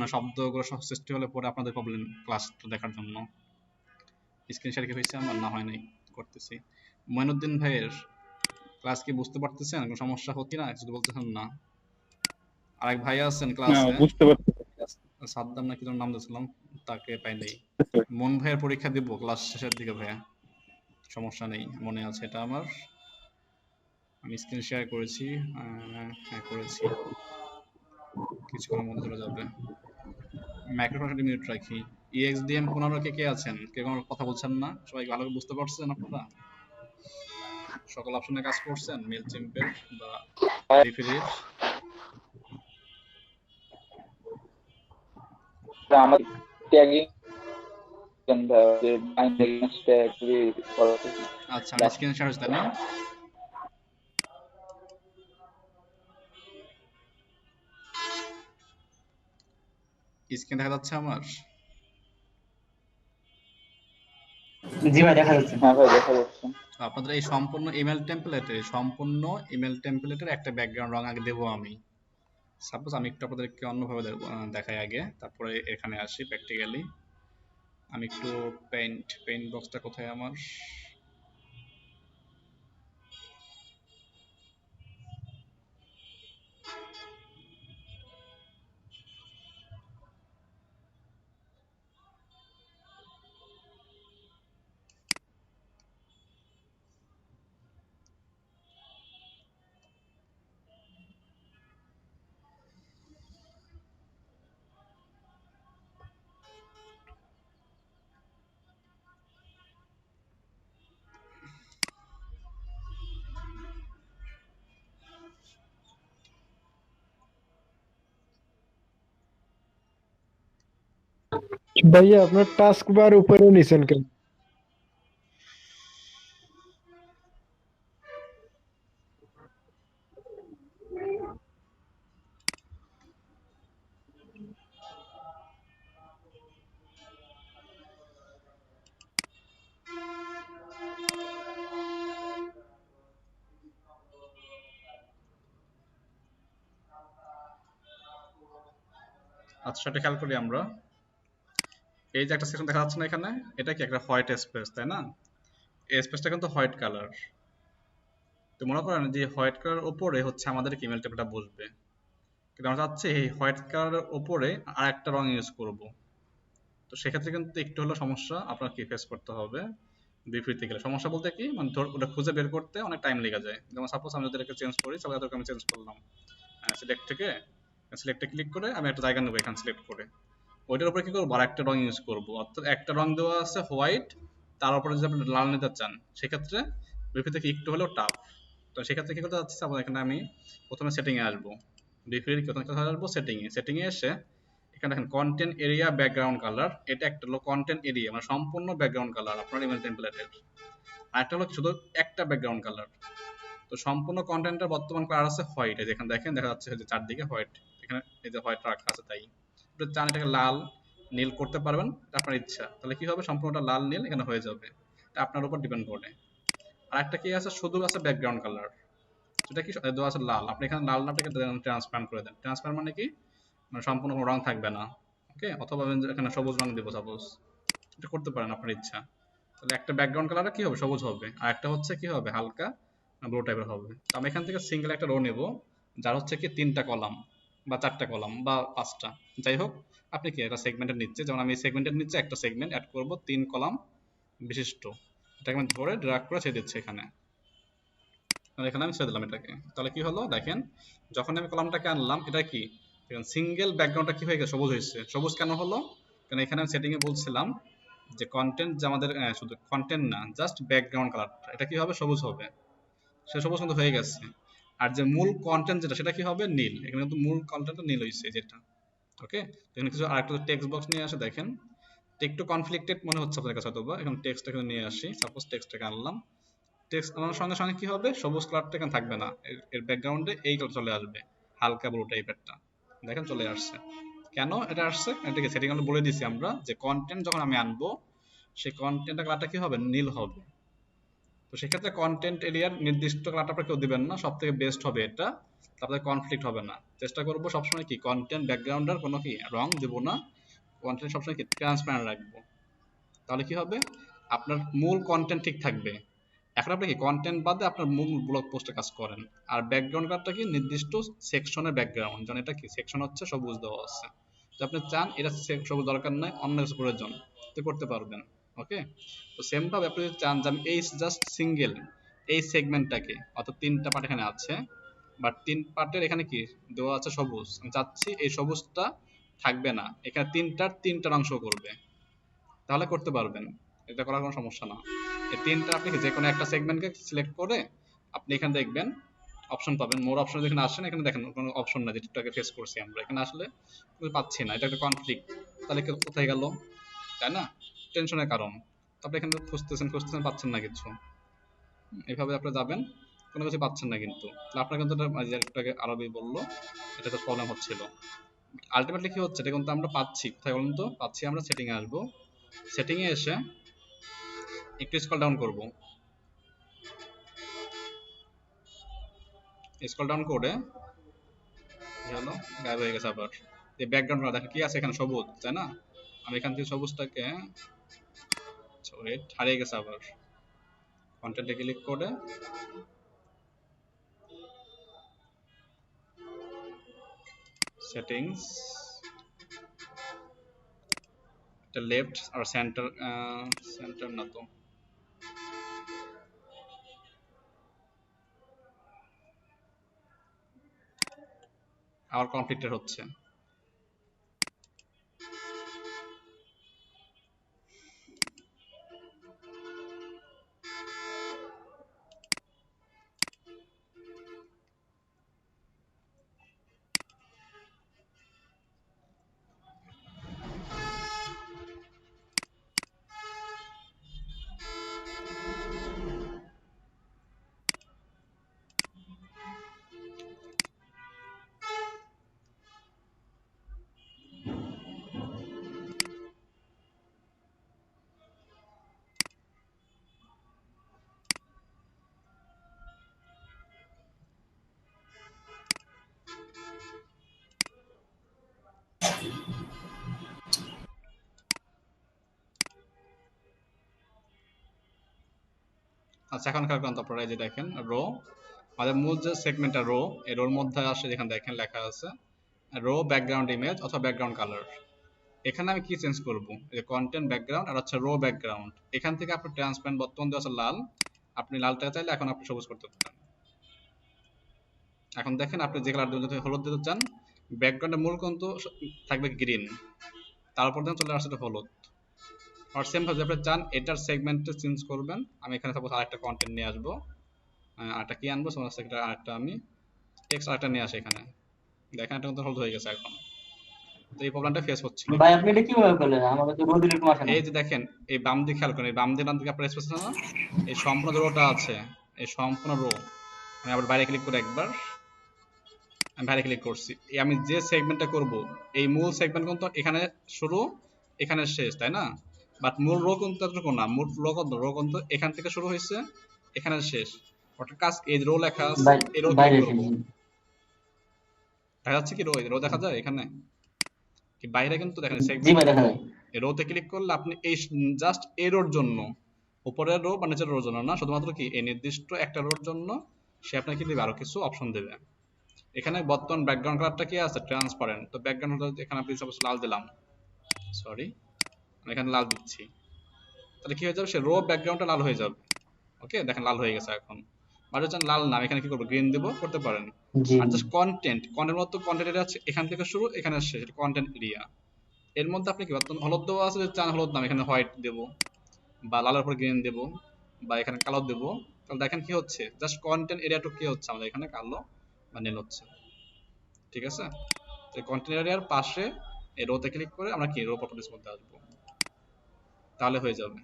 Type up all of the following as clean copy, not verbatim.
না শব্দগুলো সব সৃষ্টি হলে পরে আপনাদের প্রবলেম ক্লাসটা দেখার জন্য। স্ক্রিন শেয়ার কি হয়েছে আমার? না হয় নাই, করতেছি। মঈনুদ্দিন ভাইয়ের ক্লাস কি বুঝতে পারতেছেন? কোনো সমস্যা হচ্ছে না? কিছু বলতেছেন না? আরেক ভাই আছেন না ক্লাসে, বুঝতে পারছি। সাদ্দাম না কি যেন নাম দিয়েছিলাম, তাকে পাই নাই। মন ভাইয়ের পরীক্ষা দিব ক্লাস শেষের দিকে ভাইয়া, সমস্যা নেই, মনে আছে এটা আমার। আমি স্ক্রিন শেয়ার করেছি, হ্যাঁ করেছি, কিছুক্ষণের মধ্যে চলে যাবে। মাইক্রোফোন মিউট রাখি। EXDM 15 কে কে আছেন? কেউ কোনো কথা বলছেন না? সবাই ভালো করে বুঝতে পারছেন আপনারা? সকল অপশনে কাজ করছেন মেল চিম্পের বা রিফিরির? আমার ট্যাগিং যে ট্যাগ আচ্ছা, আমার স্ক্রিন শেয়ার হচ্ছে তাই না? স্ক্রিন দেখা যাচ্ছে আমার? জি ভাই দেখা যাচ্ছে। হ্যাঁ ভাই দেখা যাচ্ছে। আপনাদের এই সম্পূর্ণ ইমেল টেমপ্লেটের একটা ব্যাকগ্রাউন্ড রং আগে দেবো আমি। সাপোজ আমি একটু আপনাদেরকে অন্যভাবে দেখাই আগে, তারপরে এখানে আসি প্র্যাকটিক্যালি। আমি একটু পেইন্ট বক্সটা কোথায় আমার? ভাইয়া আপনার টাস্ক বার উপরে নিছেন কেন? আচ্ছা, সেটা খেয়াল করি আমরা। এই যে একটা সেকশন দেখা যাচ্ছে না এখানে, এটা কি একটা হোয়াইট স্পেস, তাই না? এই স্পেসটা কিন্তু হোয়াইট কালার। তো মনে করেন যে হোয়াইট কালার উপরে হচ্ছে আমাদের ইমেল টেপটা বসবে, কিন্তু আমরা চাচ্ছি এই হোয়াইট কালারের উপরে আর একটা রং ইউজ করব। তো সেক্ষেত্রে কিন্তু একটু হলো সমস্যা আপনার কি ফেস করতে হবে বিপরীতে গেলে। সমস্যা বলতে কি, মানে ওটা খুঁজে বের করতে অনেক টাইম লেগে যায়। যেমন সাপোজ আমি যদি এটাকে চেঞ্জ করি, সাপোজ এটাকে আমি চেঞ্জ করলাম, সিলেক্টে ক্লিক করে আমি একটা জায়গা নেবো এখানে সিলেক্ট করে, ওইটার উপরে কি করবো আর একটা রং ইউজ করবো। অর্থাৎ একটা রং দেওয়া আছে হোয়াইট, তার উপরে যদি আপনি লাল নিতে চান সেক্ষেত্রে বিপরীতে কি একটু হলেও টাফ। তো সেক্ষেত্রে কি করতে যাচ্ছি, এখানে আমি প্রথমে সেটিংয়ে আসবো, বিপরীত কোথায় আসবো, সেটিংয়ে এসে এখানে দেখেন কন্টেন্ট এরিয়া ব্যাকগ্রাউন্ড কালার, এটা একটা হলো কন্টেন্ট এরিয়া মানে সম্পূর্ণ ব্যাকগ্রাউন্ড কালার আপনার ইমেল টেমপ্লেটের, আর একটা হলো শুধু একটা ব্যাকগ্রাউন্ড কালার। তো সম্পূর্ণ কন্টেন্টের বর্তমান কালার আছে হোয়াইট, এই যেখানে দেখেন দেখা যাচ্ছে যে চারদিকে হোয়াইট, এখানে এই যে হোয়াইট রাখা আছে, তাই চান এটাকে লাল নীল করতে পারবেন আপনার ইচ্ছা, তাহলে কি হবে সম্পূর্ণটা লাল নীল এখানে হয়ে যাবে, এটা আপনার উপর ডিপেন্ড করে। আর একটা কি আছে, শুধু আছে ব্যাকগ্রাউন্ড কালার, সেটা কি দেওয়া আছে লাল, আপনি এখানে লাল নামটাকে ট্রান্সপারেন্ট করে দেন। ট্রান্সপারেন্ট মানে কি, মানে সম্পূর্ণ কোনো রং থাকবে না, ওকে। অথবা আমি এখানে সবুজ রং দেবো সাপোজ, এটা করতে পারেন আপনার ইচ্ছা। তাহলে একটা ব্যাকগ্রাউন্ড কালারটা কি হবে, সবুজ হবে, আর একটা হচ্ছে কি হবে, হালকা ব্লু টাইপের হবে। তো আমি এখান থেকে সিঙ্গেল একটা রো নেব, যার হচ্ছে কি 3টা কলাম বা 4টা কলাম বা 5টা, যাই হোক আপনি কি একটা সেগমেন্টের নিচ্ছে, যেমন আমি সেগমেন্টের নিচে একটা সেগমেন্ট অ্যাড করব 3 কলাম বিশিষ্ট, এটাকে আমি ধরে ড্র্যাগ করে ছেড়ে দিচ্ছি এখানে, এখানে আমি ছেড়ে দিলাম এটাকে। তাহলে কি হলো দেখেন, যখন আমি কলামটাকে আনলাম এটা কি সিঙ্গেল ব্যাকগ্রাউন্ডটা কি হয়ে গেছে, সবুজ হয়েছে। সবুজ কেন হলো, কারণ এখানে আমি সেটিংয়ে বলছিলাম যে কন্টেন্ট যে আমাদের শুধু কন্টেন্ট না জাস্ট ব্যাকগ্রাউন্ড কালারটা এটা কি হবে, সবুজ হবে, সে সবুজ কিন্তু হয়ে গেছে। আর যে মূল কন্টেন্ট যেটা সেটা কি হবে, নীল, এখানে কিন্তু মূল কন্টেন্টটা নীল হয়েছে যেটা, ওকে। এখানে কিছু আরেকটা টেক্সট বক্স নিয়ে আসে, দেখেন একটু কনফ্লিক্টেড মনে হচ্ছে আপনাদের কাছে, হয়তো এখন টেক্সটটা নিয়ে আসি, সাপোজ টেক্সটটাকে আনলাম, টেক্সট আনার সঙ্গে সঙ্গে কি হবে, সবুজ কালারটা এখানে থাকবে না, এর ব্যাকগ্রাউন্ডে এই কালার চলে আসবে, হালকা ব্লু টাইপেরটা, দেখেন চলে আসছে। কেন এটা আসছে, এটাকে সেটিং আমরা বলে দিয়েছি আমরা যে কন্টেন্ট যখন আমি আনবো সেই কন্টেন্টের কালারটা কি হবে, নীল হবে, তো সেক্ষেত্রে কন্টেন্ট এরিয়ার নির্দিষ্ট কালারটা আপনারা কেউ দিবেন না, সব থেকে বেস্ট হবে এটা, তারপরে কনফ্লিক্ট হবে না। চেষ্টা করবো সবসময় কি কন্টেন্ট ব্যাকগ্রাউন্ডের কোনো কি রং দেবো না, কন্টেন্ট সবসময় কি ট্রান্সপারেন্ট রাখবো। তাহলে কি হবে, আপনার মূল কন্টেন্ট ঠিক থাকবে। এখন আপনি কি কন্টেন্ট বাদে আপনার মূল ব্লগ পোস্টে কাজ করেন, আর ব্যাকগ্রাউন্ড কালারটা কি নির্দিষ্ট সেকশনের ব্যাকগ্রাউন্ড, যেমন এটা কি সেকশন হচ্ছে সবুজ দেওয়া আছে, তো আপনি চান এটা সবুজ দরকার নাই, অন্য কিছু প্রয়োজন, তো করতে পারবেন। ওকে, তো সেম ভাবে আপনি যদি চান যে আমি এই জাস্ট সিঙ্গেল এই সেগমেন্টটাকে, অর্থাৎ 3টা পার্ট এখানে আছে, বাট 3 পার্টের এখানে কি দেওয়া আছে সবুজ, আমি চাচ্ছি এই সবুজটা থাকবে না, এখানে 3টার অংশ করবে, তাহলে করতে পারবেন, এটা করার কোনো সমস্যা না। এই 3টা আপনি যে কোনো একটা সেগমেন্টকে সিলেক্ট করে আপনি এখানে দেখবেন অপশন পাবেন, মোর অপশন যেখানে আসেন এখানে দেখেন কোনো অপশন না, যেটাকে ফেস করছি আমরা এখানে আসলে পাচ্ছি না, এটা একটা কনফ্লিক্ট, তাহলে কোথায় গেল, তাই না, টেনশনের কারণ। আপনি এখানে খুঁজতেছেন পাচ্ছেন না কিছু, এইভাবে আপনি যাবেন, কোনো কিছু পাচ্ছেন না, কিন্তু তাহলে আপনার কিন্তু যেটাকে আরবি বললো এটা তো প্রবলেম হচ্ছিল। আলটিমেটলি কি হচ্ছে, এটা কিন্তু আমরা পাচ্ছি, কোথায় বলুন তো, পাচ্ছি আমরা সেটিং এ আসবো, সেটিং এ এসে একটু স্ক্রল ডাউন করব, স্ক্রল ডাউন করে কি হলো, গায়েব হয়ে গেছে আবার। এই ব্যাকগ্রাউন্ড দেখেন কি আছে এখানে সবুজ, তাই না, আমি এখান থেকে সবুজটাকে ওয়েট হারিয়ে গেছে আবার, কন্টেন্টে ক্লিক করে সেটিংস, এটা লেফট আর সেন্টার, সেন্টার না তো, আবার কনফ্লিক্টেড হচ্ছে। আচ্ছা এখন খেয়াল করেন তো আপনারা, এই যে দেখেন রো, আমাদের মূল যে সেগমেন্টটা রো, এই রোর মধ্যে আসে যেখানে দেখেন লেখা আছে রো ব্যাকগ্রাউন্ড ইমেজ অথবা ব্যাকগ্রাউন্ড কালার, এখানে আমি কি চেঞ্জ করব, এই কন্টেন্ট ব্যাকগ্রাউন্ড আর হচ্ছে রো ব্যাকগ্রাউন্ড, এখান থেকে আপনি ট্রান্সপারেন্ট বর্তমান দেওয়া আছে লাল, আপনি লালটা চাইলে এখন আপনি সবুজ করতে পারেন। এখন দেখেন আপনি যে কালার যদি হলুদ দিতে চান, ব্যাকগ্রাউন্ডের মূল কিন্তু থাকবে গ্রিন, তারপর দেন চলে আসছে হলুদ। আর সেম ভাবে আপনি চান এটার সেগমেন্টে চেঞ্জ করবেন, আমি এখানে সাপোজ আরেকটা কন্টেন্ট নিয়ে আসবো, আরেকটা কি আনবো, সমস্ত একটা আরেকটা আমি টেক্সট আরেকটা নিয়ে আসি এখানে, দেখেন এটা কিন্তু হলুদ হয়ে গেছে এখন, তো এই প্রবলেমটা ফেস হচ্ছিল। ভাই আপনি এটা কিভাবে করলেন? আমাকে তো রোদ এরকম আসে না। এই যে দেখেন এই বাম দিকে খেয়াল করেন, এই বাম দিকে আপনার স্পেস আছে না, এই সম্পূর্ণ যে রোটা আছে, এই সম্পূর্ণ রো, আমি আবার বাইরে ক্লিক করে একবার, আমি বাইরে ক্লিক করছি, এই আমি যে সেগমেন্টটা করব এই মূল সেগমেন্ট কিন্তু এখানে শুরু এখানে শেষ, তাই না, বাট মূল রো কিন্তু এতটুকু না, মূল রো কিন্তু এখান থেকে শুরু হয়েছে এখানে শেষ, ওটা কাজ এই রো লেখা আছে, এই রো ক্লিক বাইরে করব, এসেছি। দেখা যাচ্ছে কি রো দেখা যায় এখানে কি বাইরে, কিন্তু দেখেন জি সেগমেন্ট ভাই দেখা যায়। রোতে ক্লিক করলে আপনি এই জাস্ট এই রোর জন্য, উপরের রো বা নিচের রোর জন্য না, শুধুমাত্র কি এই নির্দিষ্ট একটা রোর জন্য সে আপনাকে দিবে আরো কিছু অপশন দেবে। এখানে বর্তমান ব্যাকগ্রাউন্ড কালারটা কি আছে, ট্রান্সপারেন্ট, তো ব্যাকগ্রাউন্ড এখানে আপনি সাপোজ লাল দিলাম, সরি আমি এখানে লাল দিচ্ছি, তাহলে কি হয়ে যাবে, সে রো ব্যাকগ্রাউন্ডটা লাল হয়ে যাবে। ওকে দেখেন লাল হয়ে গেছে এখন, আর হচ্ছে লাল না, এখানে কি করবো গ্রিন দেব, করতে পারেন। জি আর জাস্ট কন্টেন্ট মতো কন্টেন্ট এরিয়া আছে, এখান থেকে শুরু এখানে শেষ, কন্টেন্ট এরিয়া, এর মধ্যে আপনি কি হলুদ দেওয়া আছে, যদি চান হলুদ নাম এখানে হোয়াইট দেবো, বা লালের উপর গ্রিন দেবো, বা এখানে কালো দেবো, তাহলে দেখেন কি হচ্ছে, জাস্ট কন্টেন্ট এরিয়াটুকু কি হচ্ছে আমাদের এখানে কালো বা নীল হচ্ছে। ঠিক আছে, তো কন্টেন্ট এরিয়ার পাশে এই রোতে ক্লিক করে আমরা কি রো প্রপার্টিস মধ্যে আসবো, তাহলে হয়ে যাবে।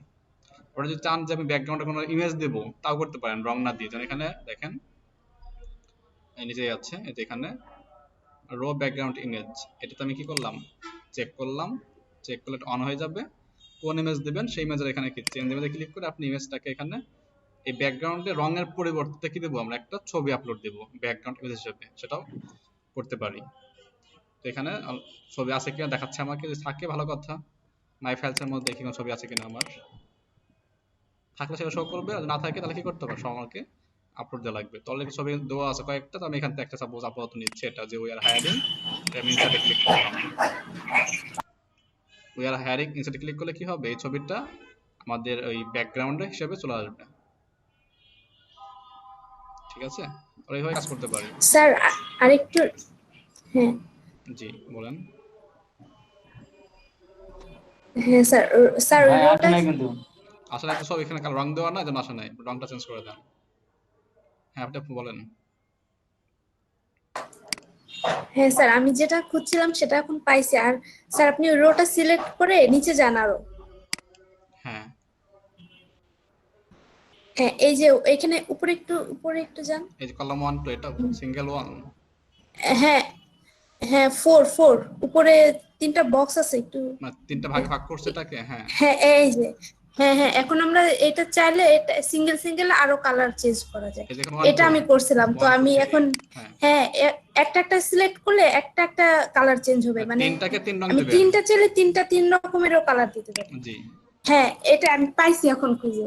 ওটা যদি চান যে আমি ব্যাকগ্রাউন্ডে কোনো ইমেজ দেবো, তাও করতে পারেন রং না দিয়ে, যেমন এখানে দেখেন এই নিচে আছে, এই যে এখানে রো ব্যাকগ্রাউন্ড ইমেজ, এটাতে আমি কি করলাম, চেক করলাম, চেক করলে অন হয়ে যাবে, কোন ইমেজ দিবেন সেই ইমেজের এখানে কি চেঞ্জ ইমেজে ক্লিক করে আপনি ইমেজটাকে এখানে এই ব্যাকগ্রাউন্ডে রঙের পরিবর্তে কি দেবো আমরা, একটা ছবি আপলোড দেবো ব্যাকগ্রাউন্ড ইমেজ হিসেবে, সেটাও করতে পারি। তো এখানে ছবি আছে কিনা দেখাচ্ছে আমাকে, যদি থাকে ভালো কথা, মাই ফাইলসের মধ্যে দেখি কোনো ছবি আছে কিনা আমার, থাকলে সেটা শো করবে, আর না থাকে তাহলে কি করতে হবে, সব আমাকে আপলোড দেওয়া লাগবে। তো অলরেডি ছবি দেওয়া আছে কয়েকটা, তো আমি এখান থেকে একটা সাপোজ আপাতত নিচ্ছি, এটা যে উই আর হায়ারিং, আমি ইনসার্টে ক্লিক করলাম। উই আর হায়ারিং ইনসার্টে ক্লিক করলে কি হবে, এই ছবিটা আমাদের ওই ব্যাকগ্রাউন্ডে হিসেবে চলে আসবে। ঠিক আছে, আর এইভাবে কাজ করতে পারি। স্যার আরেকটু, হ্যাঁ জি বলেন। হ্যাঁ স্যার, স্যার ভাই আসে রোটা, নাই কিন্তু। আসলে একটা সব এখানে রং দেওয়া না, যেন আসে নাই, রংটা চেঞ্জ করে দেন। হ্যাঁ আপনি বলেন। হ্যাঁ স্যার আমি যেটা খুঁজছিলাম সেটা এখন পাইছি। আর স্যার আপনি রোটা সিলেক্ট করে নিচে যান আরো। হ্যাঁ হ্যাঁ এই যে এখানে উপরে একটু যান। এই যে কলাম 1 2, এটা সিঙ্গেল 1, হ্যাঁ হ্যাঁ 4 উপরে 3টা বক্স আছে একটু। মানে 3টা ভাগে ভাগ করছে এটাকে। হ্যাঁ হ্যাঁ এই যে, হ্যাঁ হ্যাঁ এখন আমরা এটা চাইলে এটা সিঙ্গেল সিঙ্গেল আরো কালার চেঞ্জ করা যায়। এই যে এখানে 1 এটা 2, আমি করছিলাম, তো 1 2 আমি 3, এখন হ্যাঁ হ্যাঁ একটা একটা সিলেক্ট করলে একটা একটা কালার চেঞ্জ হবে, মানে তিনটাকে 3 রং আমি দিবেন। 3টা চাইলে 3টা 3 রকমেরও কালার দিতে পারি। জি হ্যাঁ এটা আমি পাইছি এখন খুঁজে,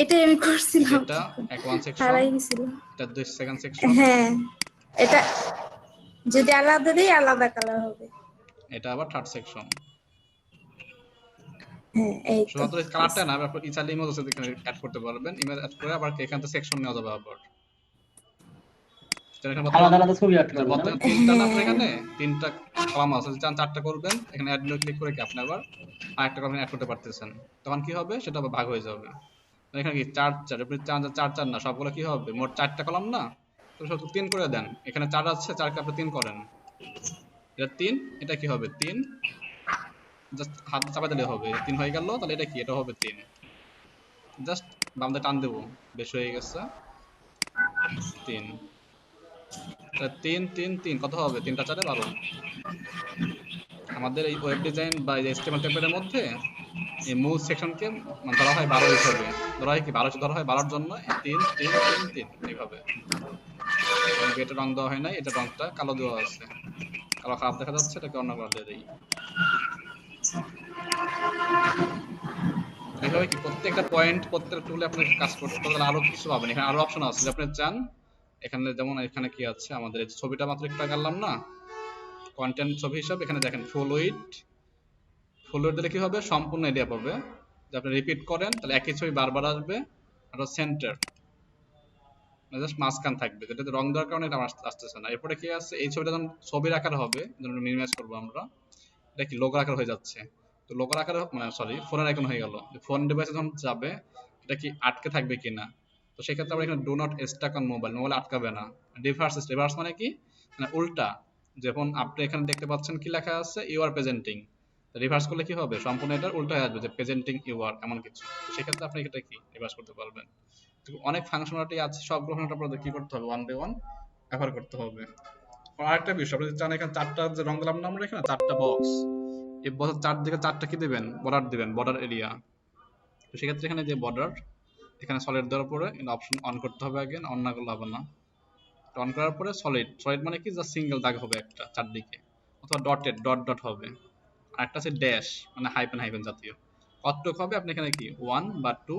এটাই আমি করছিলাম, যেটা এক 1 সেকশন, হারাই গেছিলাম। এটা 2 সেকেন্ড সেকশন, হ্যাঁ এটা যদি আলাদা দিই আলাদা কালার হবে। এটা আবার থার্ড সেকশন। হ্যাঁ এই তো শুধুমাত্র এই কালারটা না, আপনি ইচ্ছালে ইমেজ আছে এখানে অ্যাড করতে পারবেন, ইমেজ অ্যাড করে আবার এখান থেকে সেকশন নেওয়া যাবে আবার। যেটা এখানে আলাদা আলাদা ছবি আট করবে না বর্তমানে ভাই? 3টা না, আপনার এখানে 3টা কলাম আছে, যদি চান 4টা করবেন, এখানে অ্যাড ক্লিক করে কি আপনি আবার আরেকটা কলাম অ্যাড করতে পারতেছেন। তখন কি হবে, সেটা আবার ভাগ হয়ে যাবে। এখানে কি 4 4, আপনি 4 4 না, সবগুলো কি হবে, মোট 4টা কলাম না, তো শুধু 3 করে দেন। এখানে 4 আছে, 4 কে আপনি 3 করেন, এটা 3, এটা কি হবে 3, জাস্ট হাত চাপা দিলে হবে 3 হয়ে গেল। তাহলে এটা কি, এটা হবে 3, জাস্ট বাম দিকে টান দেবো, বেশ হয়ে গেছে 3। 3 3 3 কত হবে, 3টা 4 12। আমাদের এই ওয়েব ডিজাইন বা এই HTML টেমপ্লেটের মধ্যে এই মূল সেকশনকে ধরা হয় 12 হিসেবে, ধরা হয় কি 12 ধরা হয় 12-র জন্য 3 3 3 3 এইভাবে। এটা রং দেওয়া হয় নাই, এটা রংটা কালো দেওয়া আছে, কালো খারাপ দেখা যাচ্ছে, এটাকে অন্য কালার দিয়ে দিই। এইভাবে কি প্রত্যেকটা পয়েন্ট, প্রত্যেকটা টুলে আপনাকে কাজ করতে হবে। আরো কিছু পাবেন, এখানে আরো অপশন আছে যদি আপনি চান। এখানে যেমন এখানে কি আছে, আমাদের এই ছবিটা মাত্র একটু আগে আনলাম না, কন্টেন্ট ছবি হিসাবে, এখানে দেখেন ফুল উইডথ দিলে কি হবে, সম্পূর্ণ এরিয়া পাবে। যদি আপনি রিপিট করেন তাহলে একই ছবি বারবার আসবে। আর সেন্টার জাস্ট মাঝখান থাকবে, যেটাতে রং দেওয়ার কারণে এটা আসতেছে না। এরপরে কি আছে, এই ছবিটা যখন ছবির আকার হবে, যখন মিনিমাইজ করবো আমরা, এটা কি লোগোর আকার হয়ে যাচ্ছে। তো লোগোর আকার মানে সরি ফোনের আইকন হয়ে গেল, ফোন ডিভাইসে যখন যাবে এটা কি আটকে থাকবে কিনা। তো সেক্ষেত্রে আমরা এখানে do not Starc on mobile আটকাবে না। রিভার্স মানে কি, মানে উল্টা, যখন আপনি এখানে দেখতে পাচ্ছেন কি লেখা আছে, ইউ আর প্রেজেন্টিং, রিভার্স করলে কি হবে, সম্পূর্ণ এটা উল্টা হয়ে আসবে, যে প্রেজেন্টিং ইউ আর এমন কিছু। তো সেক্ষেত্রে আপনি এটা কি রিভার্স করতে পারবেন। অনেক ফাংশনালিটি আছে, সবগুলো ফাংশন আপনাদের কি করতে হবে, ওয়ান বাই ওয়ান ব্যবহার করতে হবে। আরেকটা বিষয়, আপনি চান এখানে 4টা যে রং দিলাম না আমরা, এখানে 4টা বক্স, এই বক্সের 4 দিকে 4টা কি দিবেন, বর্ডার দিবেন, বর্ডার এরিয়া। তো সেক্ষেত্রে এখানে যে বর্ডার, এখানে সলিড দেওয়ার পরে অপশন অন করতে হবে আগে, অন না করলে হবে না। অন করার পরে সলিড মানে কি, জাস্ট সিঙ্গেল দাগ হবে একটা 4 দিকে, অথবা ডট ডট হবে। আর একটা আছে ড্যাশ, মানে হাইফেন জাতীয়। কতটুক হবে, আপনি এখানে কি 1 বা 2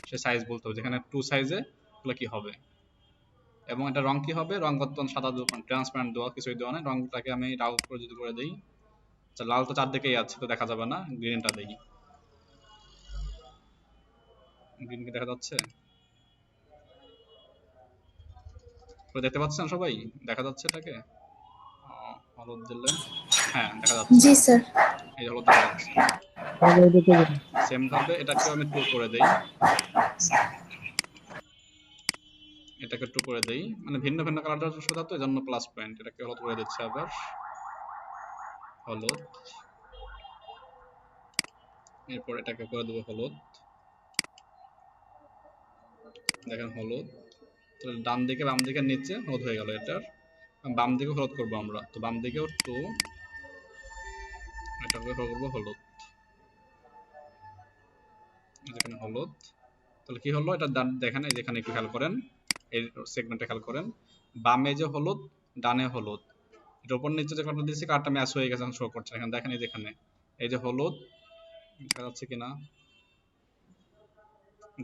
সে সাইজ বলতে হবে, যেখানে 2 সাইজে গুলো কি হবে। এবং এটা রং কি হবে, রং বর্তমান সাদা ট্রান্সপারেন্ট দেওয়া, কিছুই দেওয়া নেই। রংটাকে আমি লাল করে যদি করে দিই, আচ্ছা লাল তো 4 দিকেই আছে, তো দেখা যাবে না, গ্রিনটা দেই। গ্রিন কি দেখা যাচ্ছে, দেখতে পাচ্ছেন সবাই, দেখা যাচ্ছে এটাকে, হলুদ দিলে, হ্যাঁ দেখা যাচ্ছে, জি স্যার। এই হলুদ দেখা যাচ্ছে। আগে দেখে যান। সেম ভাবে এটাকে আমি 2 করে দেই, এটাকে 2 করে দেই, মানে ভিন্ন ভিন্ন কালার সুবিধা, তো এজন্য প্লাস পয়েন্ট, এটাকে হলুদ করে দিচ্ছি আবার, হলুদ। এরপর এটাকে করে দেবো হলুদ, দেখেন হলুদ। তো ডান দিকে বাম দিকে নিচে হলুদ হয়ে গেল এটার, বাম দিকে হলুদ করবো আমরা, তো বাম দিকেও 2, এটাকে করবো হলুদ, এখানে হলুদ। তাহলে কি হলো, এটা দেখেন এই যেখানে একটু খেয়াল করেন, এই সেগমেন্টে খেয়াল করেন, বামে যে হলুদ, ডানে হলুদ, এটার উপর নিচে যে কালারটা দিয়েছি কালারটা ম্যাচ হয়ে গেছে, শো করছে এখানে দেখেন, এই যেখানে এই যে হলুদ দেখা যাচ্ছে কিনা,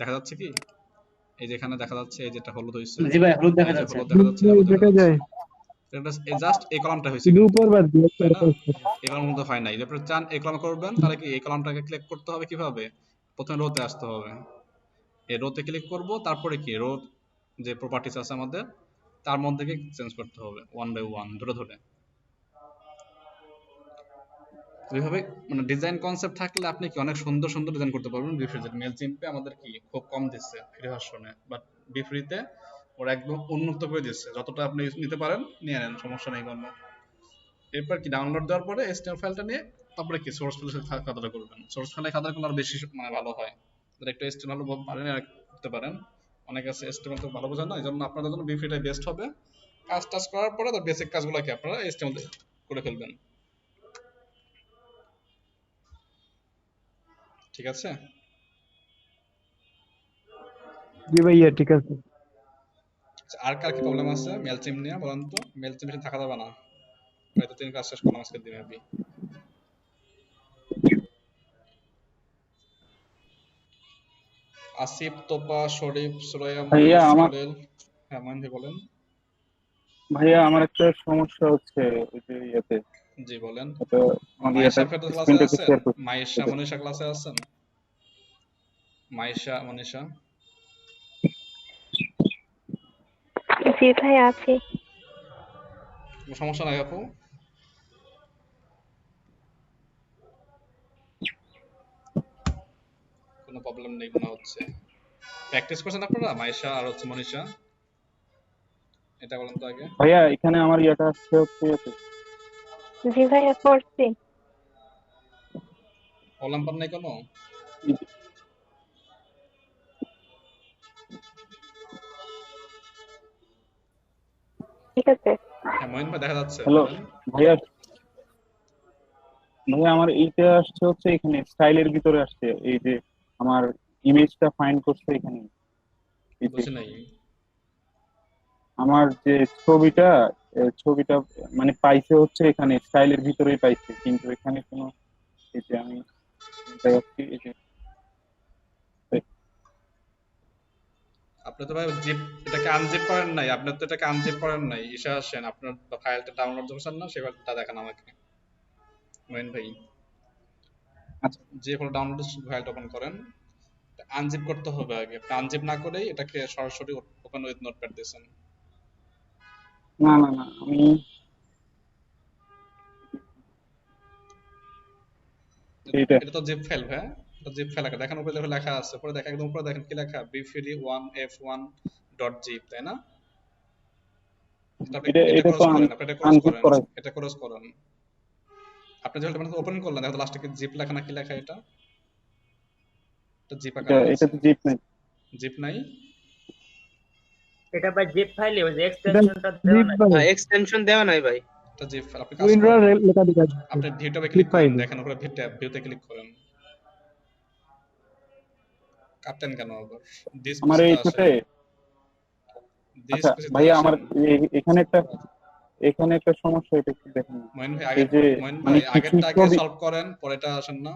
দেখা যাচ্ছে কি, এই যেখানে দেখা যাচ্ছে এই যেটা হলুদ হয়েছে, জি ভাই, হলুদ দেখা এই যে যাচ্ছে। হলুদ দেখা যাচ্ছে, হলুদ দেখা দেখা যায় যাচ্ছে, এটা জাস্ট এই কলামটা হয়েছে শুধু কিন্তু, উপর বাদ দিয়ে তাই না? এই কলামের মধ্যে হয় নাই, যদি চান এই কলাম করবেন তাহলে কি এই কলামটাকে ক্লিক করতে হবে, কিভাবে, প্রথমে রোতে আসতে হবে, এই রোতে ক্লিক করব, তারপরে কি রো যে প্রপার্টিস আছে আমাদের তার মধ্যে চেঞ্জ করতে হবে 1 বাই 1 ধরে ধরে। এইভাবে মানে ডিজাইন কনসেপ্ট থাকলে আপনি কি অনেক সুন্দর সুন্দর ডিজাইন করতে পারবেন। বিফ্রিতে মেল চিম্পে আমাদের কি খুব কম দিচ্ছে ফ্রি ভার্সনে, বাট বিফ্রিতে ওরা একদম উন্মুক্ত করে দিচ্ছে, যতটা আপনি নিতে পারেন নিয়ে নেন, সমস্যা নেই কোনো। এরপর কি ডাউনলোড দেওয়ার পরে HTML ফাইলটা নিয়ে তারপরে কি সোর্স ফাইলের সাথে খাতাটা করবেন, সোর্স ফাইলে খাতা করলে আর বেশি মানে ভালো হয়, যারা একটু HTML ভালো পারেন আর করতে পারেন, অনেক আছে HTML তো ভালো বোঝেন না, এই জন্য আপনাদের জন্য বিফ্রিটাই বেস্ট হবে। কাজ টাজ করার পরে তার বেসিক কাজগুলোকে আপনারা HTML দিয়ে করে ফেলবেন, ঠিক আছে? জি ভাইয়া ঠিক আছে। আচ্ছা, আর কার কি প্রবলেম আছে মেলচিম নিয়ে বলেন তো? মেলচিম বেশি থাকা যাবে না, প্রায় তো 3 কাজ শেষ করলাম আজকের দিনে আমি। আসিফ, তোপা, শরীফ, সুরাইয়া, ভাইয়া মনিশ, আমার খলিল। হ্যাঁ মহিন ভাই বলেন। ভাইয়া আমার একটা সমস্যা হচ্ছে ওই যে ইয়েতে, জি বলেন। ওটা আমার মাইশা ইয়েটা ক্লাসে স্ক্রিনটা একটু আছেন? শেয়ার করতে। মাইশা, মনীষা ক্লাসে আছেন? মাইশা, মনীষা? জি ভাই আছি। কোনো সমস্যা নাই আপু? কোনো প্রবলেম নেই মনে হচ্ছে। প্র্যাকটিস করছেন আপনারা মাইশা আর হচ্ছে মনীষা? এটা বলেন তো আগে। ভাইয়া এখানে আমার ইয়েটা আসছে হচ্ছে ইয়েতে। জি ভাইয়া করছি। প্রবলেম পান নাই কোনো? ঠিক আছে। হ্যাঁ মহিন ভাই দেখা যাচ্ছে, হ্যালো বলেন। ভাইয়া, ভাইয়া আমার এইটা আসছে হচ্ছে এখানে স্টাইলের ভিতরে আসছে, এই যে আমার ইমেজটা ফাইন্ড করছে এখানে, এই যে বুঝি নাই। আমার যে ছবিটা, ছবিটা মানে পাইছে হচ্ছে এখানে স্টাইলের ভিতরেই পাইছে, কিন্তু এখানে কোনো, এই যে আমি দেখাচ্ছি, এই যে আপনি তো ভাই জিপ এটাকে আনজিপ করেন নাই, আপনি তো এটাকে আনজিপ করেন নাই, ইসা আসেন আপনার ফাইলটা ডাউনলোড করছেন না, সেই ফাইলটা দেখান আমাকে মহিন ভাই। আচ্ছা যে কোনো ডাউনলোড ফাইলটা ওপেন করেন, আনজিপ করতে হবে আগে, আপনি আনজিপ না করেই এটাকে সরাসরি ওপেন উইথ নোটপ্যাড দিয়েছেন। না না না, আমি এইটা এটা তো জিপ ফাইল ভাই, এটা জিপ ফাইল দেখেন, উপরে দেখো লেখা আছে, উপরে দেখেন একদম উপরে দেখেন কি লেখা, bfree1f1.zip, তাই না? এটা আপনি এটা এটা এটা তো ক্রস করেন, আপনি এটা ক্রস আনজিপ করেন, করা। এটা ক্রস করেন। আপনি যখন ওপেন করলেন দেখো লাস্টে কি জিপ লেখা না কি লেখা, এটা এটা জিপ এটা আকারে এটা আছে, তো জিপ নাই। জিপ নাই? এটা ভাই জিপ ফাইলে ওই যে এটা এক্সটেনশনটা দেওয়া জিপ নাই। ভাই, এক্সটেনশন দেওয়া নাই ভাই। এটা জিপ ফাইল, আপনি কাজ উইন্ডোর করেন, লেখা দেখা আপনি ভিউ ট্যাবে জিপ ক্লিক করেন, ফাইল। দেখেন উপরে ভিউ ট্যাব, ভিউতে ক্লিক করেন। কাটতেন কেন আবার? দিস আমার পিসিতে এইটাতে, আসেন, দিস আচ্ছা পিসিতে ভাইয়া আমার আসেন। এখানে একটা সমস্যা, এটা একটু দেখেন না। মইন ভাই এই যে মইন মানে ভাই কিছু আগেরটা আগে ছবি সলভ করেন, পরেটা আসেন না।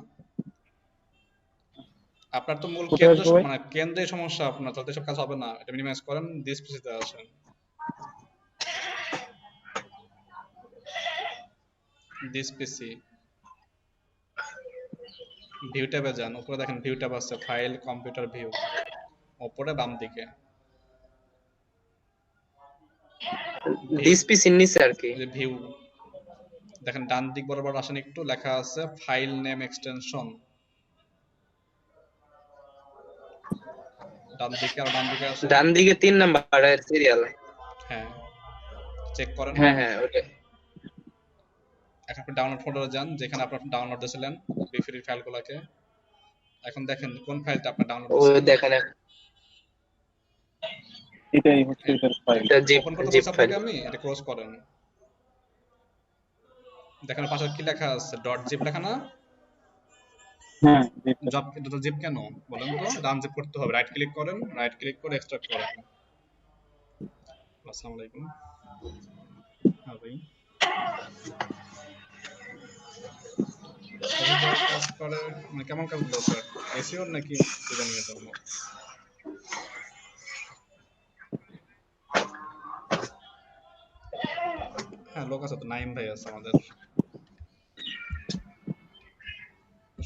আপনার তো মূল কোথায় কেন্দ্র আসবে ভাই? মানে কেন্দ্রে সমস্যা আপনার, তাহলে সব কাজ হবে না, এটা মিনিমাইজ করেন, দিস পিসিতে আসেন, দিস পিসি ভিউ ট্যাবে যান, উপরে দেখেন ভিউ ট্যাব আছে, ফাইল, কম্পিউটার ভিউ, উপরে বাম দিকে ডিসপি নিচে আর কি। ভিউ দেখেন, ডান দিক বরাবর আসেন একটু, লেখা আছে ফাইল নেম এক্সটেনশন, ডান দিকে আর বাম দিকে আসেন। ডান দিকে 3 নাম্বার এর সিরিয়াল। হ্যাঁ চেক করেন। হ্যাঁ হ্যাঁ ওটাই। এখন আপনি ডাউনলোড ফোল্ডারে যান, যেখানে আপনি ডাউনলোড দিয়েছিলেন বিফ্রি ফাইলগুলোকে, এখন দেখেন কোন ফাইলটা আপনি ডাউনলোড ও দিয়েছিলেন। দেখেন এটাই হচ্ছে এটার ফাইল। এটা জিপ ওপেন করতে জিপ বলছি ফাইল। আপনাকে আমি, এটা ক্লোজ করেন, দেখেন পাশে কি লেখা আছে, ডট জিপ লেখা না? হ্যাঁ জিপটা। জব এটা তো জিপ কেন বলেন তো? ডান জিপ করতে হবে, রাইট ক্লিক করেন, রাইট ক্লিক করে এক্সট্রাক্ট করেন। আসসালামু আলাইকুম। হ্যাঁ ভাই, কাজ করে মানে কেমন কাজ দরকার? এসিওর নাকি ডিজাইনিং এর জন্য? হ্যাঁ লোক আছে তো, নাইম ভাই আছে আমাদের।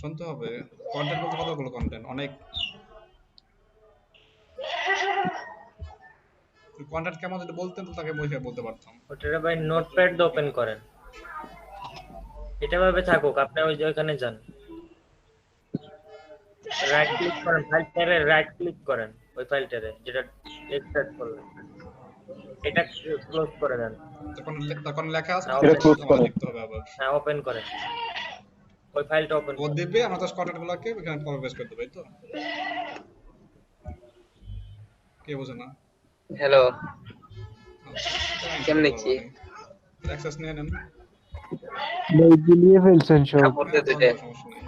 শুনতে হবে কন্টেন্ট বলতে কতগুলো কন্টেন্ট, অনেক কন্টেন্ট কেমন যদি বলতেন তো তাকে বলতে পারতাম। ওটা ভাই নোটপ্যাড ওপেন করেন, এটা ভাবে থাকুক, আপনি ওই যে ওখানে যান, রাইট ক্লিক করেন, ফাইলটারে রাইট ক্লিক করেন, ওই ফাইলটারে যেটা এক্সট্রাক্ট করলেন এটা ক্লোজ করে দেন। তখন লেখা আছে এটা close করে। লিখতে হবে আবার। হ্যাঁ ওপেন করেন, ওই ফাইলটা ওপেন ও দিবে, আমরা জাস্ট কন্টেন্ট গুলোকে এখানে কপি পেস্ট করে দেব, এই তো? কে বোঝে না? হ্যালো, আচ্ছা, কেমনে কি? অ্যাক্সেস নিয়ে নেন। ভাই গুলিয়ে ফেলছেন সব। সাপোর্ট দে দুইটা। সমস্যা নেই।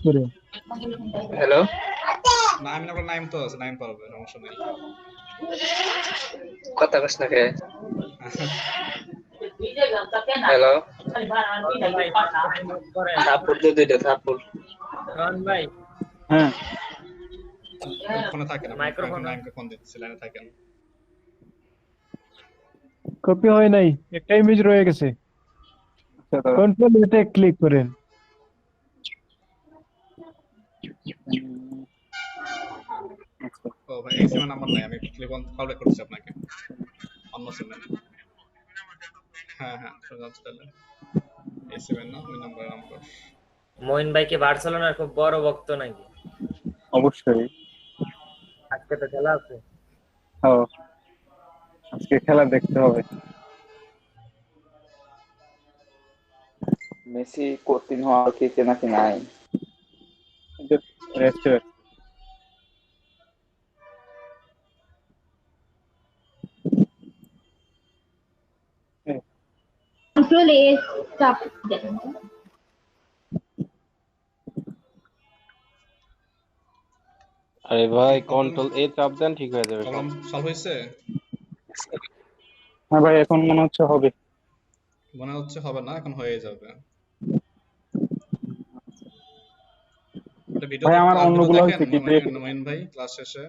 করে হ্যালো, না আমি আপনার নাইম তো আছে, নাইম পারবে, সমস্যা নেই। কথা কস না কে? হ্যালো, সাপোর্ট দে দুইটা, সাপোর্ট। রন ভাই হ্যাঁ ফোনে থাকেন, মাইক্রোফোন নাইমকে ফোন দিচ্ছি, লাইনে থাকেন। কপি হয় নাই, একটা ইমেজ রয়ে গেছে। আচ্ছা দাঁড়ান। কন্ট্রোল এতে ক্লিক করেন। আচ্ছা ও ভাই এই সিমের নাম্বার নাই, আমি ক্লিক অন কল ব্যাক করছি আপনাকে অন্য সিমে। হ্যাঁ হ্যাঁ শুনে যাচ্ছে তাহলে। এই সিমের না ওই নাম্বার। মঈন ভাই কি বার্সেলোনার খুব বড় ভক্ত নাকি? অবশ্যই। আজকে তো খেলা আছে। হ্যাঁ আজকে খেলা দেখতে হবে। মেসি কোতিনহো আর কি নাকি নাই? রেস্টে কন্ট্রোল এ চাপ দেন। আরে ভাই কন্ট্রোল এ চাপ দেন, ঠিক হয়ে যাবে। প্রবলেম সলভ হয়েছে? হ্যাঁ ভাই এখন মনে হচ্ছে হবে। মনে হচ্ছে হবে না, এখন হয়ে যাবে। এটা ভিডিও ভাই আমার অন্যগুলো হচ্ছে কি মঈন ভাই ক্লাস শেষে।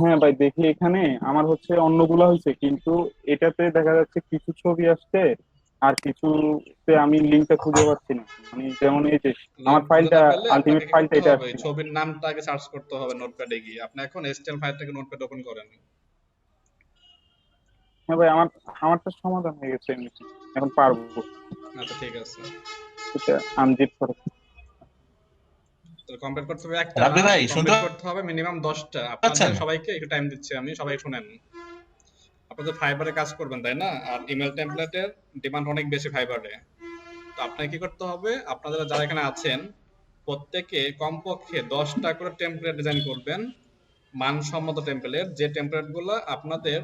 হ্যাঁ ভাই দেখি এখানে আমার হচ্ছে অন্যগুলো হয়েছে, কিন্তু এটাতে দেখা যাচ্ছে কিছু ছবি আসছে আর কিছুতে আমি লিংকটা খুঁজে পাচ্ছি না। মানে যেমন এই যে আমার ফাইলটা আলটিমেট ফাইলটা এটা আসছে। ছবির নামটা আগে সার্চ করতে হবে নোটপ্যাডে গিয়ে। আপনি এখন HTML ফাইলটাকে নোটপ্যাড ওপেন করেন। হ্যাঁ ভাই আমারটা সমাধান হয়ে গেছে এমনিতে, এখন পারবো। আচ্ছা ঠিক আছে, এটা আনজিপ করে তো কমপ্লিট করতে হবে একটা, রাব্বি ভাই কমপ্লিট করতে হবে মিনিমাম 10টা। আপনাদের সবাইকে একটু টাইম দিচ্ছি আমি, সবাই শুনেন। আপনাদের ফাইবারে কাজ করবেন তাই না? আর ইমেল টেমপ্লেটের ডিমান্ড অনেক বেশি ফাইবারে। তো আপনাকে কি করতে হবে, আপনারা যারা এখানে আছেন প্রত্যেকে কমপক্ষে 10টা করে টেমপ্লেট ডিজাইন করবেন, মানসম্মত টেমপ্লেট, যে টেমপ্লেটগুলো আপনাদের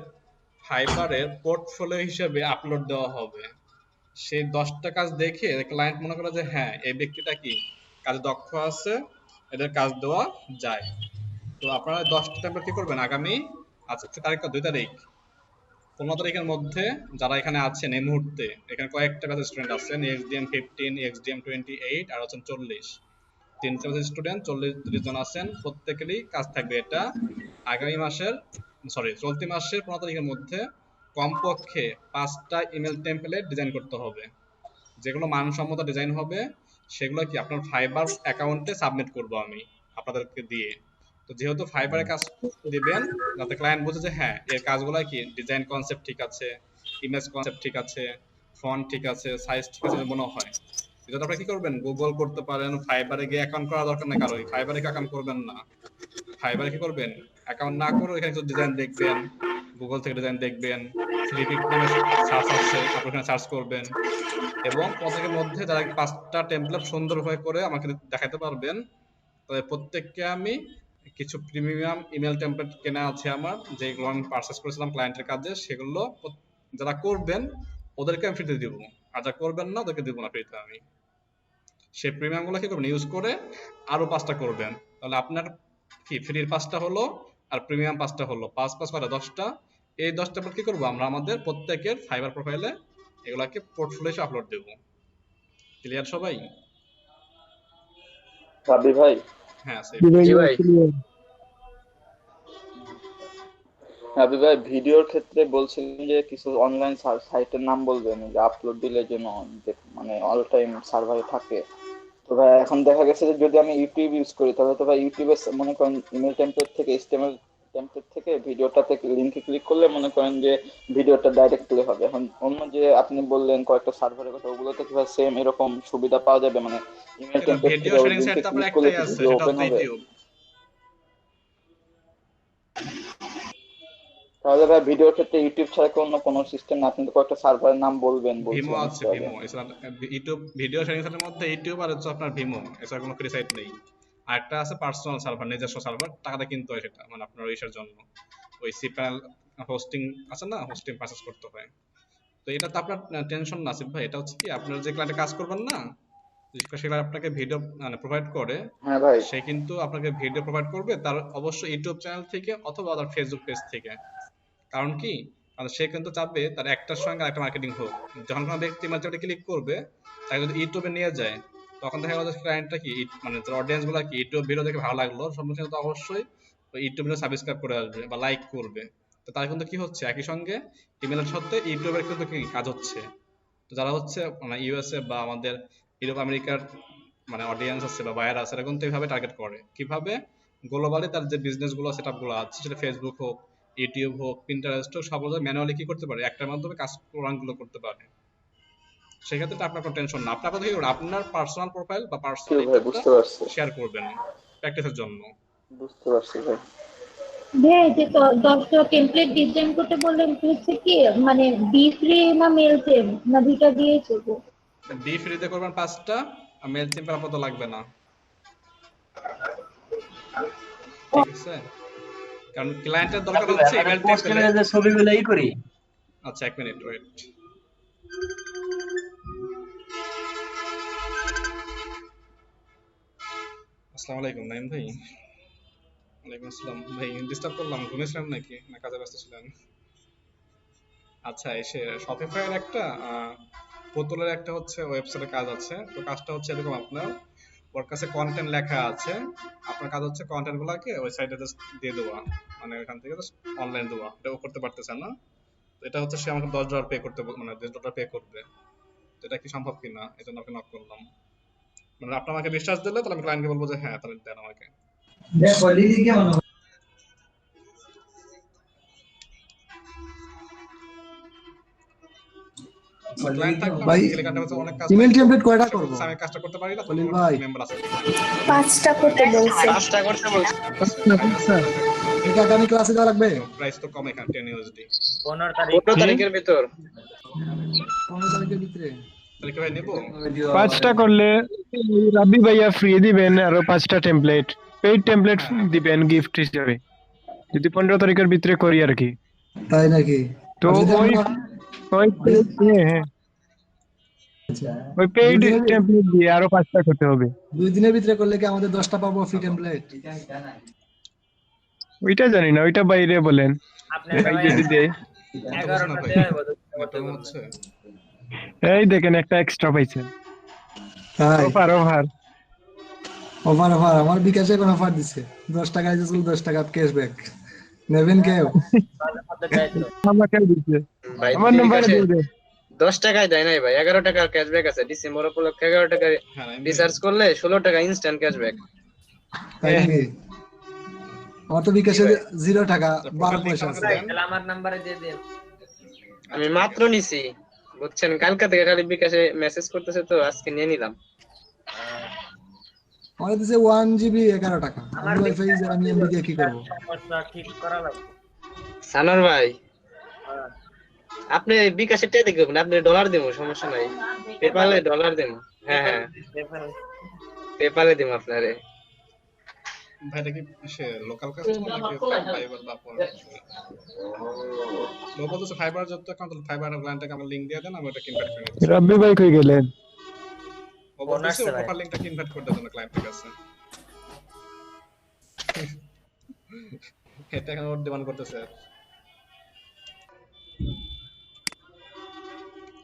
ফাইবারের পোর্টফোলিও হিসেবে আপলোড দেওয়া হবে। সেই 10টা কাজ দেখে ক্লায়েন্ট মনে করে যে হ্যাঁ এই ব্যক্তিটা কি কাজে দক্ষ আছে, এদের কাজ দেওয়া যায়। তো আপনারা 10টা টেমপ্লেট কি করবেন, আগামী আজকে তারিখটা 2 তারিখ, 15 তারিখের মধ্যে যারা এখানে আছেন এই মুহূর্তে, এখানে কয়েকটা ব্যাচ স্টুডেন্ট আছেন, XDM 15, XDM 28 আর আছেন 40, 3টা ব্যাচ স্টুডেন্ট 40 জন আছেন। প্রত্যেকেরই কাজ থাকবে এটা আগামী মাসের চলতি মাসের 15 তারিখের মধ্যে কমপক্ষে 5টা ইমেল টেমপ্লেট ডিজাইন করতে হবে। যেগুলো মানসম্মত ডিজাইন হবে সেগুলো কি আপনার ফাইবার অ্যাকাউন্টে সাবমিট করব আমি আপনাদেরকে দিয়ে। তো যেহেতু ফাইবারে কাজ দিবেন যাতে ক্লায়েন্ট বুঝে যে হ্যাঁ এর কাজগুলো কি ডিজাইন কনসেপ্ট ঠিক আছে, ইমেজ কনসেপ্ট ঠিক আছে, ফন্ট ঠিক আছে, সাইজ ঠিক আছে মনে হয়। এটা আপনারা কি করবেন, গুগল করতে পারেন, ফাইবারে গিয়ে অ্যাকাউন্ট করা দরকার নেই কারোই। ফাইবারে অ্যাকাউন্ট করবেন না, ফাইবারে কি করবেন, অ্যাকাউন্ট না করে এখানে কিছু ডিজাইন দেখবেন, গুগল থেকে ডিজাইন দেখবেন, ফ্লিপিক নামে সার্চ আছে আপনি ওখানে সার্চ করবেন, এবং প্রত্যেকের মধ্যে যারা 5টা টেমপ্লেট সুন্দরভাবে করে আমাকে দেখাতে পারবেন, তবে প্রত্যেককে আমি কিছু প্রিমিয়াম ইমেল টেমপ্লেট কেনা আছে আমার, যেগুলো আমি পারচেজ করেছিলাম ক্লায়েন্টের কাজে, সেগুলো যারা করবেন ওদেরকে আমি ফ্রিতে দিব। আর যা করবেন না ওদেরকে দিব না ফ্রিতে আমি। সেই প্রিমিয়াম গুলো কি করবেন ইউজ করে আরো 5টা করবেন, তাহলে আপনার কি ফ্রির 5টা হলো আর প্রিমিয়াম 5টা হলো, 5 5 করে 10টা। এই 10টা পর কি করব আমরা আমাদের প্রত্যেকের ফাইবার প্রোফাইলে এগুলাকে পোর্টফোলিও আপলোড দেব। ক্লিয়ার সবাই? রাবি ভাই, হ্যাঁ সেই জি ভাই। রাবি ভাই ভিডিওর ক্ষেত্রে বলছিলেন যে কিছু অনলাইন সাইটের নাম বলবেন যে আপলোড দিলে যেন মানে অল টাইম সার্ভারে থাকে। তো ভাই এখন দেখা গেছে যে যদি আমি ইউটিউব ইউজ করি তাহলে তো ভাই ইউটিউবে মনে করেন ইমেল টেমপ্লেট থেকে HTML টেমপ্লেট থেকে ভিডিওটাতে লিংকে ক্লিক করলে মনে করেন যে ভিডিওটা ডাইরেক্ট প্লে হবে। এখন অন্য যে আপনি বললেন কয়েকটা সার্ভারের কথা, ওগুলোতে কি ভাই সেম এরকম সুবিধা পাওয়া যাবে? মানে ইমেল টেমপ্লেট ভিডিও থেকে শেয়ারিং লিংকে সাইট তো আপনার ক্লিক করলে একটাই কি আছে, ভিডিও সেটা ওপেন হচ্ছে হবে? ইউটিউব। তাহলে ভাই ভিডিওর ক্ষেত্রে ইউটিউব ছাড়া কি অন্য কোনো সিস্টেম না? আপনি তো কয়েকটা সার্ভারের নাম বলবেন ভিমো বলছিলেন আছে, একটু আগে। ভিমো এছাড়া ইউটিউব ভিডিও শেয়ারিং সাইটের মধ্যে ইউটিউব আর হচ্ছে আপনার ভিমো, এছাড়া কোনো ফ্রি সাইট নেই। আর একটা আছে পার্সোনাল সার্ভার, নিজস্ব সার্ভার, টাকাটা কিনতে হয় সেটা, মানে আপনার ইসের জন্য ওই সিপ্যানেল হোস্টিং আছে না, হোস্টিং পারচেজ করতে হয়। তো এটা তো আপনার টেনশন না আসিফ ভাই, এটা হচ্ছে কি আপনার যে ক্লায়েন্টে কাজ করবেন না, সেটা আপনাকে ভিডিও মানে প্রোভাইড করে, হ্যাঁ ভাই, সে কিন্তু আপনাকে ভিডিও প্রোভাইড করবে তার অবশ্যই ইউটিউব চ্যানেল থেকে অথবা তার ফেসবুক পেজ থেকে। কারণ কি, কারণ সে কিন্তু চাবে তার একটার সঙ্গে আরেকটা মার্কেটিং হোক। যখন কোনো ব্যক্তি মার্কেটে ক্লিক করবে তাকে যদি ইউটিউবে নিয়ে যায়, তখন দেখা যাচ্ছে ক্লায়েন্টটা কি মানে তার অডিয়েন্স গুলা কি ইউটিউব ভিডিও দেখে ভালো লাগলো, সম্পূর্ণ তো অবশ্যই ওই ইউটিউব ভিডিও সাবস্ক্রাইব করে আসবে বা লাইক করবে। তো তার কিন্তু কি হচ্ছে, একই সঙ্গে ইমেলের সাথে ইউটিউবের কিন্তু কি কাজ হচ্ছে। তো যারা হচ্ছে মানে ইউএসএ বা আমাদের ইউরোপ আমেরিকার মানে অডিয়েন্স আছে বা বায়ার আছে, এরা কিন্তু এইভাবে টার্গেট করে কিভাবে গ্লোবালি তার যে বিজনেস গুলো সেটআপ গুলো আছে, সেটা ফেসবুক হোক, ইউটিউব হোক, পিন্টারেস্ট হোক, সবগুলো ম্যানুয়ালি কি করতে পারে, একটার মাধ্যমে কাজ গুলো করতে পারে। সেক্ষেত্রে আপনার কোনো টেনশন না, আপনার কথা কি করবেন, আপনার পার্সোনাল প্রোফাইল বা পার্সোনাল ভাই বুঝতে পারছি, শেয়ার করবেন প্র্যাকটিসের জন্য। বুঝতে পারছি ভাই। ভাই যে 10টা টেমপ্লেট ডিজাইন করতে বললেন হচ্ছে কি মানে বি3 না মেল টেম না দুইটা দিয়ে চলবে? বি ফ্রিতে করবেন 5টা, আর মেল চিম্পের আপাতত লাগবে না, ঠিক আছে? কারণ ক্লায়েন্টের দরকার হচ্ছে ইমেল টেমপ্লেট। যে ছবিগুলো ই করি। আচ্ছা 1 মিনিট ওয়েট। আসসালামু আলাইকুম নাইম ভাই। ওয়ালাইকুম আসসালাম ভাই, ডিস্টার্ব করলাম, ঘুমিয়েছিলেন নাকি না কাজে ব্যস্ত ছিলেন? আচ্ছা এসে শপিফাইয়ের একটা বোতলের একটা হচ্ছে ওয়েবসাইটে কাজ আছে। তো কাজটা হচ্ছে এরকম, আপনার ওর কাছে কন্টেন্ট লেখা আছে, আপনার কাজ হচ্ছে কন্টেন্ট গুলাকে ওই সাইটে জাস্ট দিয়ে দেওয়া, মানে ওখান থেকে জাস্ট অনলাইন দেওয়া। এটা ও করতে পারতেছে না, তো এটা হচ্ছে সে আমাকে $10 পে করতে মানে $10 পে করবে। তো এটা কি সম্ভব কিনা, এই জন্য আপনাকে নক করলাম। মানে আপনি আমাকে বিশ্বাস দিলে তাহলে আমি ক্লায়েন্টকে বলবো যে হ্যাঁ তাহলে দেন আমাকে। ভাই ইমেল টেমপ্লেট কয়টা করব? আমি কাজটা করতে পারি না, খলিল ভাই মেম্বার আছে 5টা করতে বলছে। 5টা করতে বলছি। স্যার এটা আগামী ক্লাসে যাওয়া লাগবে? প্রাইস তো কম এখানে 10 USD। 15 তারিখ 15 তারিখের ভিতর। 15 তারিখের ভিতরে তাহলে কি ভাই নেব? 5টা করলে রাব্বি ভাইয়া ফ্রি দিবেন আরো 5টা টেমপ্লেট, পেইড টেমপ্লেট দিবেন গিফট হিসেবে যদি 15 তারিখের ভিতরে করি আর কি। তাই নাকি? তো ওই পেইড টেমপ্লেট দিয়ে আরো 5টা করতে হবে। 2 দিনের ভিতরে করলে কি আমাদের 10টা পাবো ফ্রি টেমপ্লেট? ওইটা জানি না, ওইটা বাইরে বলেন। আপনি ভাই যদি দেয় 11টাতে হচ্ছে এই দেখেন একটা এক্সট্রা পাইছেন। অফার আমার বিকাশে কোন অফার দিছে, 10 টাকা দিছিল, 10 টাকা ক্যাশব্যাক নেবেন কেউ? আমাকে দিছে, ভাই আমার নাম্বারে দিয়ে দেন। 10 টাকায় দেয় নাই ভাই, 11 টাকার ক্যাশব্যাক আছে। ডিসেম্বর উপলক্ষে 11 টাকা রিচার্জ করলে 16 টাকা ইনস্ট্যান্ট ক্যাশব্যাক। তাই নাকি? আমার তো বিকাশে 0 টাকা 12 পয়সা আছে। তাহলে আমার নম্বরে দিয়ে দেন। আমি মাত্র নিছি বুঝছেন, কালকা থেকে খালি বিকাশে মেসেজ করতেছে, তো আজকে নিয়ে নিলাম। আমার দিছে 1 জিবি 11 টাকা। আমি ওয়াইফাই যারা আমি এমবি দিয়ে কি করব? সমস্যা ঠিক করা লাগবে। সানোর ভাই আপনি বিকাশে টাকা দেখবেন, আপনি ডলার দেব, সমস্যা নাই। পেপালে ডলার দেব। হ্যাঁ হ্যাঁ পেপালে দেব আপনারে। ভাই এটা কি সে লোকাল কাস্টমার নাকি ফাইবার বা লো বলতেছে ফাইবার যত অ্যাকাউন্ট ফাইবার ক্লায়েন্টটাকে আমার লিংক দিয়ে দেন আমি ওটাকে ইনভাইট করে নিচ্ছি। রাব্বি ভাই কই গেলেন? ও বলতেছে ওর প্রোফাইল লিংকটাকে ইনভাইট করে দেওয়ার জন্য ক্লায়েন্টের কাছে। এটা এখন ওর ডিমান্ড করতেছে।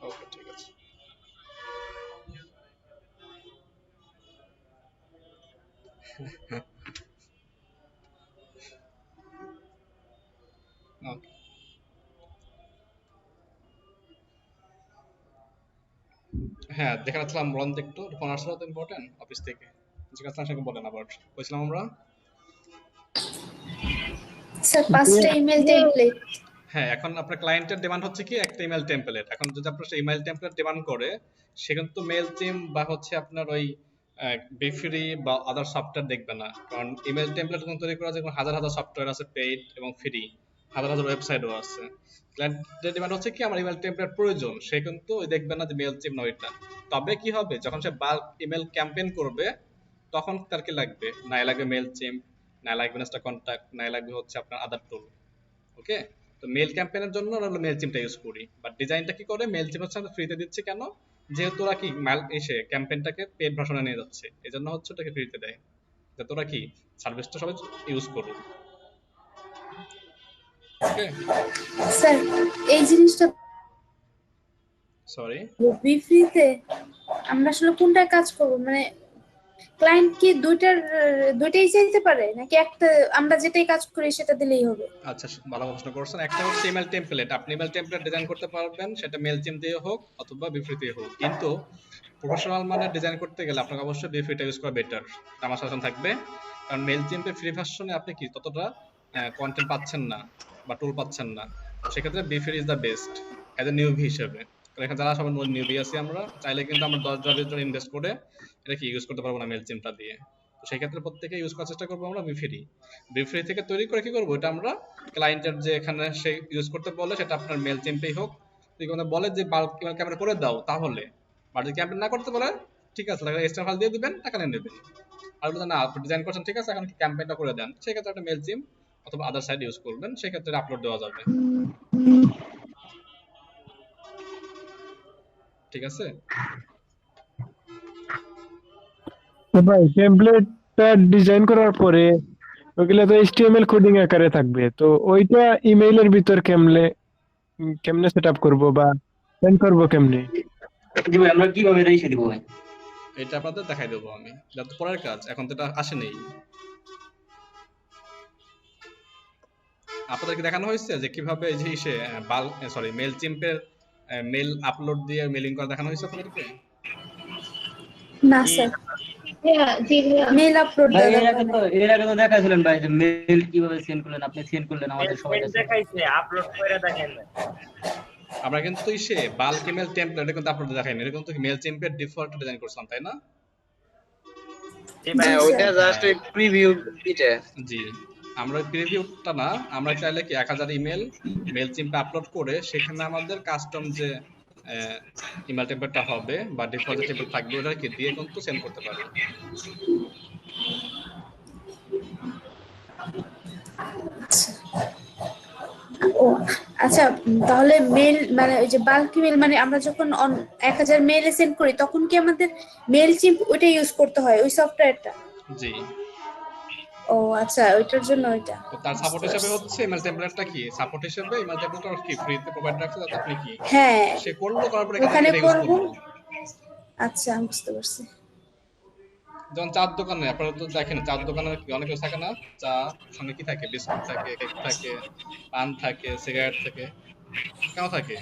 ওকে ঠিক আছে। ওকে হ্যাঁ দেখাচ্ছিলাম রন্ত একটু ফোন আসলো তো ইম্পর্টেন্ট অফিস থেকে জিজ্ঞাসা সঙ্গে বলেন আবার বলছিলাম আমরা স্যার 5টা ইমেল টেমপ্লেট। হ্যাঁ এখন আপনার ক্লায়েন্টের ডিমান্ড হচ্ছে কি একটা ইমেল টেমপ্লেট। এখন যদি আপনার সেই ইমেল টেমপ্লেট ডিমান্ড করে সেখানে তো মেল টিম বা হচ্ছে আপনার ওই বিফ্রি বা আদার সফটওয়্যার দেখবে না, কারণ ইমেল টেমপ্লেট তৈরি করা যেমন হাজার হাজার সফটওয়্যার আছে পেইড এবং ফ্রি, হাজার হাজার ওয়েবসাইটও আছে। ক্লায়েন্টের ডিমান্ড হচ্ছে কি আমার ইমেল টেমপ্লেট প্রয়োজন, সে কিন্তু ওই দেখবে না যে মেল টিম না ওইটা। তবে কি হবে যখন সে বাল্ক ইমেল ক্যাম্পেইন করবে তখন তার কি লাগবে, না লাগবে মেল টিম, না লাগবে ইনস্টা কন্টাক্ট, না লাগবে হচ্ছে আপনার আদার টুল। ওকে তো মেল ক্যাম্পেইনের জন্য আমরা মেল চিমটা ইউজ করি, বাট ডিজাইনটা কি করে মেল চিম হচ্ছে আমরা ফ্রিতে দিচ্ছি কেন, যেহেতু ওরা কি মেল এসে ক্যাম্পেইনটাকে পেড ভার্সনে নিয়ে যাচ্ছে এজন্য হচ্ছে ওটাকে ফ্রিতে দেয় যাতে ওরা কি সার্ভিসটা সবাই ইউজ করুক। ওকে স্যার এই জিনিসটা সরি বিফ্রিতে আমরা আসলে কোনটা কাজ করব, মানে ক্লায়েন্ট কি দুইটাই চাইতে পারে নাকি একটা আমরা যেটাই কাজ করি সেটা দিলেই হবে? আচ্ছা ভালো প্রশ্ন করছেন। একটা হচ্ছে ইমেল টেমপ্লেট, আপনি ইমেল টেমপ্লেট ডিজাইন করতে পারবেন সেটা মেল চিম দিয়ে হোক অথবা বিফ্রি দিয়ে হোক, কিন্তু প্রফেশনাল মানে ডিজাইন করতে গেলে আপনাকে অবশ্যই বিফ্রিটা ইউজ করা বেটার আমার সাজেশন থাকবে, কারণ মেল চিমে ফ্রি ভার্সনে আপনি কি ততটা কন্টেন্ট পাচ্ছেন না বা টুল পাচ্ছেন না, সেক্ষেত্রে befree is the best as a newbie হিসেবে। এখানে যারা সবাই নিউবি আছি আমরা চাইলে কিন্তু আমরা 10,000 জন্য ইনভেস্ট করে এটা কি ইউজ করতে পারবো না মেল চিমটা দিয়ে, তো সেই ক্ষেত্রে প্রত্যেকে ইউজ করার চেষ্টা করবো আমরা বিফ্রি থেকে তৈরি করে কি করবো এটা আমরা ক্লায়েন্টের যে এখানে সে ইউজ করতে বলে সেটা আপনার মেল চিমটাই হোক, যদি কোনো বলে যে বাল্ক ক্যামেরা করে দাও তাহলে, আর যদি ক্যাম্পেইন না করতে বলে ঠিক আছে এক্সট্রা ফাইল দিয়ে দিবেন টাকা নিয়ে নেবেন, আর বলতে না আপনি ডিজাইন করছেন ঠিক আছে এখন ক্যাম্পেইনটা করে দেন সেক্ষেত্রে একটা মেল চিম অথবা আদার সাইড ইউজ করবেন, সেক্ষেত্রে আপলোড দেওয়া যাবে। ঠিক আছে ভাই টেমপ্লেটটা ডিজাইন করার পরে ওগুলা তো এইচটিএমএল কোডিং আকারে থাকবে, তো ওইটা ইমেইলের ভিতর কেমনে সেটআপ করব বা সেন্ড করব কেমনে? জি ভাই আমরা কিভাবে রেখে দিব ভাই? এটা আপনাদের দেখাই দেবো আমি, এটা তো পরের কাজ, এখন তো এটা আসেনি। আপনাদেরকে দেখানো হয়েছে যে কিভাবে এই যে মেল চিম্পের মেল আপলোড দিয়ে মেলিং করা দেখানো হয়েছে আপনাদেরকে? না স্যার জি ভাইয়া মেল আপলোড এর আগে তো দেখাইছিলেন ভাই যে মেল কিভাবে সেন্ড করলেন, আপনি সেন্ড করলেন আমাদের সবাই কাছে দেখাইছে আপলোড করে দেখেন না। আমরা কিন্তু বাল্ক ইমেল টেমপ্লেট কিন্তু আপলোড দেখাইনি, এটা কিন্তু মেল চিম্পের ডিফল্ট ডিজাইন করছিলাম তাই না? হ্যাঁ ওইটা জাস্ট ওই প্রিভিউ দিতে। জি আমরা প্রিভিউটা না, আমরা চাইলে কি 1000 ইমেল মেল চিম্পে আপলোড করে সেখানে আমাদের কাস্টম যে ইমেল টেমপ্লেটটা হবে বা ডিফল্ট টেমপ্লেট থাকবে ওটা কি দিয়ে কিন্তু সেন্ড করতে পারবে। ও আচ্ছা তাহলে মেল মানে ওই যে বাল্ক মেল মানে আমরা যখন 1000 মেইলে সেন্ড করি তখন কি আমাদের মেল চিম্প ওইটা ইউজ করতে হয় ওই সফটওয়্যারটা? জি ও আচ্ছা ওইটার জন্য ওইটা তো তার সাপোর্ট হিসেবে হচ্ছে ইমেল টেমপ্লেটটা কি সাপোর্ট হিসেবে ইমেল টেমপ্লেটটা কি ফ্রিতে প্রোভাইড রাখছে যাতে আপনি কি হ্যাঁ সে করলো করার পরে ওখানে এখানে ইউজ করব। করব। আচ্ছা আমি বুঝতে পারছি। যেমন চার দোকানে আপনারা তো দেখেন চার দোকানে অনেক কিছু থাকে না, চা সঙ্গে কি থাকে বিস্কুট থাকে কেক থাকে পান থাকে সিগারেট থাকে কেন থাকে,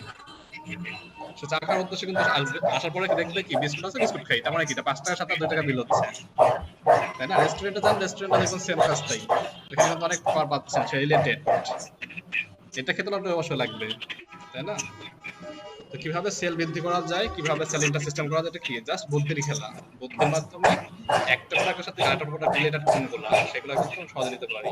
সে চা খাওয়ার উদ্দেশ্যে কিন্তু আসবে, আসার পরে দেখবে কি বিস্কুট আছে বিস্কুট খাই, তার মানে কি 5 টাকার সাথে 2 টাকা বিল হচ্ছে তাই না? রেস্টুরেন্টে যান রেস্টুরেন্টে দেখুন সেম কাজটাই, এখানে কিন্তু অনেক খাবার পাচ্ছেন সে রিলেটেড, এটা খেতে আপনার অবশ্যই লাগবে তাই না? তো কিভাবে সেল বৃদ্ধি করা যায়, কিভাবে সেলিংটা সিস্টেম করা যায়, এটা কি জাস্ট বুদ্ধির খেলা, বুদ্ধির মাধ্যমে একটা প্রোডাক্টের সাথে আরেকটা প্রোডাক্ট রিলেটেড কোনগুলো সেগুলো কিন্তু সহজে নিতে পারি।